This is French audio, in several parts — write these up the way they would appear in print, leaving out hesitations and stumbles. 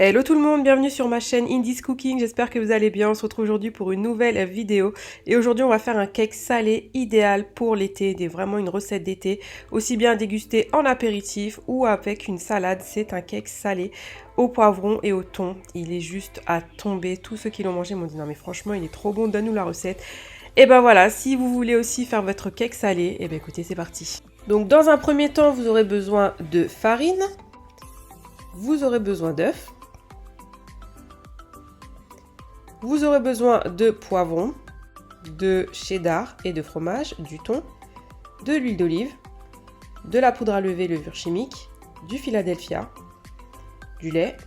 Hello tout le monde, bienvenue sur ma chaîne Indies Cooking, j'espère que vous allez bien. On se retrouve aujourd'hui pour une nouvelle vidéo et aujourd'hui on va faire un cake salé idéal pour l'été, vraiment une recette d'été, aussi bien dégusté en apéritif ou avec une salade. C'est un cake salé au poivron et au thon, il est juste à tomber. Tous ceux qui l'ont mangé m'ont dit non mais franchement il est trop bon, donne-nous la recette. Et ben voilà, si vous voulez aussi faire votre cake salé, et ben écoutez, c'est parti. Donc dans un premier temps, vous aurez besoin de farine, vous aurez besoin d'œufs, vous aurez besoin de poivrons, de cheddar et de fromage, du thon, de l'huile d'olive, de la poudre à lever levure chimique, du Philadelphia, du lait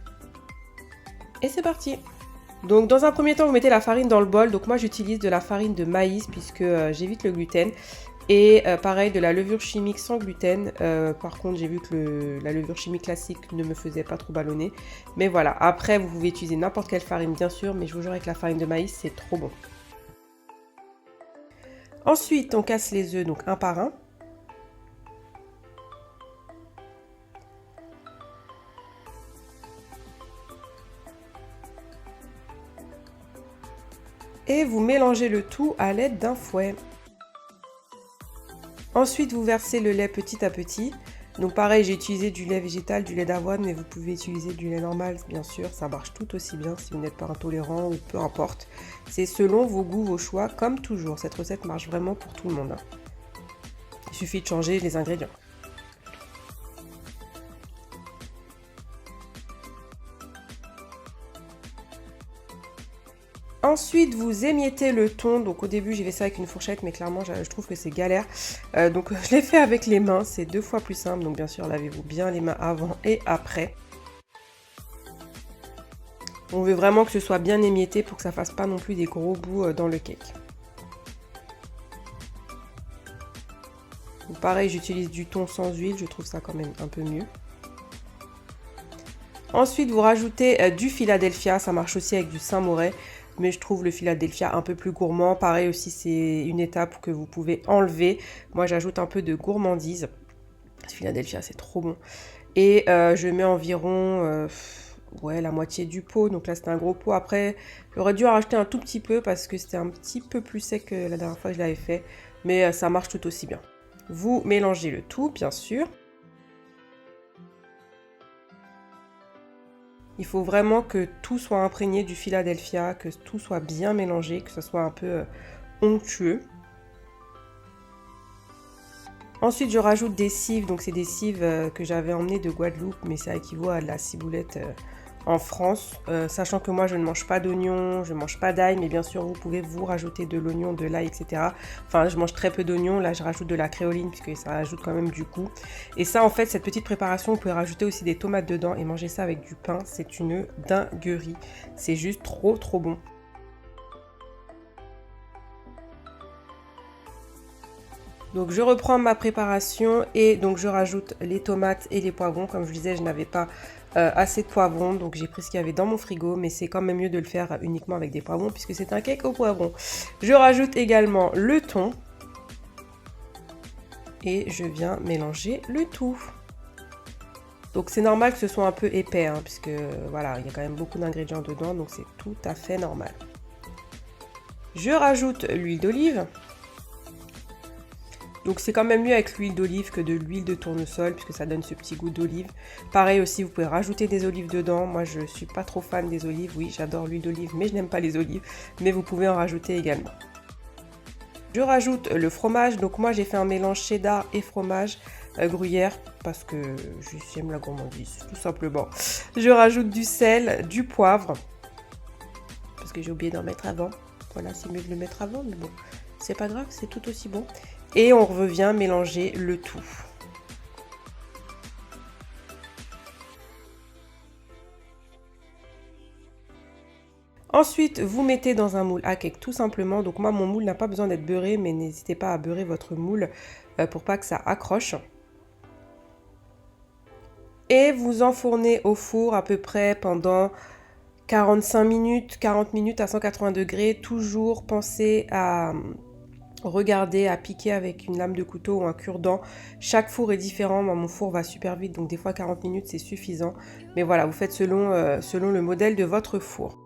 et c'est parti. Donc dans un premier temps, vous mettez la farine dans le bol. Donc moi j'utilise de la farine de maïs puisque j'évite le gluten. Et pareil, de la levure chimique sans gluten. Par contre, j'ai vu que la levure chimique classique ne me faisait pas trop ballonner. Mais voilà, après, vous pouvez utiliser n'importe quelle farine, bien sûr. Mais je vous jure, avec la farine de maïs, c'est trop bon. Ensuite, on casse les œufs, donc un par un. Et vous mélangez le tout à l'aide d'un fouet. Ensuite, vous versez le lait petit à petit. Donc pareil, j'ai utilisé du lait végétal, du lait d'avoine, mais vous pouvez utiliser du lait normal, bien sûr. Ça marche tout aussi bien si vous n'êtes pas intolérant ou peu importe. C'est selon vos goûts, vos choix, comme toujours. Cette recette marche vraiment pour tout le monde. Il suffit de changer les ingrédients. Ensuite, vous émiettez le thon. Donc au début, j'ai fait ça avec une fourchette, mais clairement, je trouve que c'est galère. Donc je l'ai fait avec les mains, c'est 2 fois plus simple. Donc bien sûr, lavez-vous bien les mains avant et après. On veut vraiment que ce soit bien émietté pour que ça fasse pas non plus des gros bouts dans le cake. Donc pareil, j'utilise du thon sans huile, je trouve ça quand même un peu mieux. Ensuite, vous rajoutez du Philadelphia, ça marche aussi avec du Saint-Moré. Mais je trouve le Philadelphia un peu plus gourmand. Pareil aussi, c'est une étape que vous pouvez enlever. Moi, j'ajoute un peu de gourmandise. Ce Philadelphia, c'est trop bon. Et je mets environ la moitié du pot. Donc là, c'était un gros pot. Après, j'aurais dû en rajouter un tout petit peu parce que c'était un petit peu plus sec que la dernière fois que je l'avais fait. Mais ça marche tout aussi bien. Vous mélangez le tout, bien sûr. Il faut vraiment que tout soit imprégné du Philadelphia, que tout soit bien mélangé, que ce soit un peu onctueux. Ensuite, je rajoute des cives. Donc, c'est des cives que j'avais emmenées de Guadeloupe, mais ça équivaut à de la ciboulette en France. Sachant que moi, je ne mange pas d'oignons, je ne mange pas d'ail, mais bien sûr, vous pouvez vous rajouter de l'oignon, de l'ail, etc. Enfin, je mange très peu d'oignons. Là, je rajoute de la créoline, puisque ça ajoute quand même du goût. Et ça, en fait, cette petite préparation, vous pouvez rajouter aussi des tomates dedans et manger ça avec du pain. C'est une dinguerie. C'est juste trop, trop bon. Donc je reprends ma préparation et donc je rajoute les tomates et les poivrons. Comme je vous disais, je n'avais pas assez de poivrons, donc j'ai pris ce qu'il y avait dans mon frigo, mais c'est quand même mieux de le faire uniquement avec des poivrons puisque c'est un cake au poivron. Je rajoute également le thon et je viens mélanger le tout. Donc c'est normal que ce soit un peu épais, hein, puisque voilà, il y a quand même beaucoup d'ingrédients dedans, donc c'est tout à fait normal. Je rajoute l'huile d'olive. Donc c'est quand même mieux avec l'huile d'olive que de l'huile de tournesol puisque ça donne ce petit goût d'olive. Pareil aussi, vous pouvez rajouter des olives dedans. Moi je suis pas trop fan des olives. Oui, j'adore l'huile d'olive mais je n'aime pas les olives. Mais vous pouvez en rajouter également. Je rajoute le fromage. Donc moi j'ai fait un mélange cheddar et fromage gruyère parce que j'aime la gourmandise tout simplement. Je rajoute du sel, du poivre parce que j'ai oublié d'en mettre avant. Voilà, c'est mieux de le mettre avant mais bon, c'est pas grave, c'est tout aussi bon. Et on revient mélanger le tout. Ensuite, vous mettez dans un moule à cake tout simplement. Donc moi, mon moule n'a pas besoin d'être beurré, mais n'hésitez pas à beurrer votre moule pour pas que ça accroche. Et vous enfournez au four à peu près pendant 45 minutes, 40 minutes à 180 degrés. Toujours pensez à Regardez à piquer avec une lame de couteau ou un cure-dent. Chaque four est différent. Moi, mon four va super vite, donc des fois 40 minutes, c'est suffisant. Mais voilà, vous faites selon le modèle de votre four.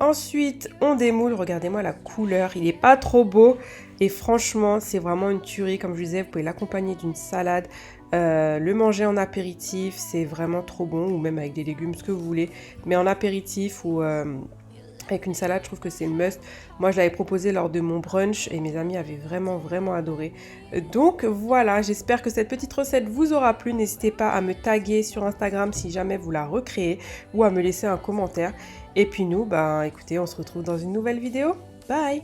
Ensuite, on démoule. Regardez-moi la couleur. Il n'est pas trop beau. Et franchement, c'est vraiment une tuerie. Comme je vous disais, vous pouvez l'accompagner d'une salade. Le manger en apéritif, c'est vraiment trop bon. Ou même avec des légumes, ce que vous voulez. Mais en apéritif ou avec une salade, je trouve que c'est le must. Moi, je l'avais proposé lors de mon brunch et mes amis avaient vraiment adoré. Donc voilà, j'espère que cette petite recette vous aura plu. N'hésitez pas à me taguer sur Instagram si jamais vous la recréez ou à me laisser un commentaire. Et puis nous, écoutez, on se retrouve dans une nouvelle vidéo. Bye!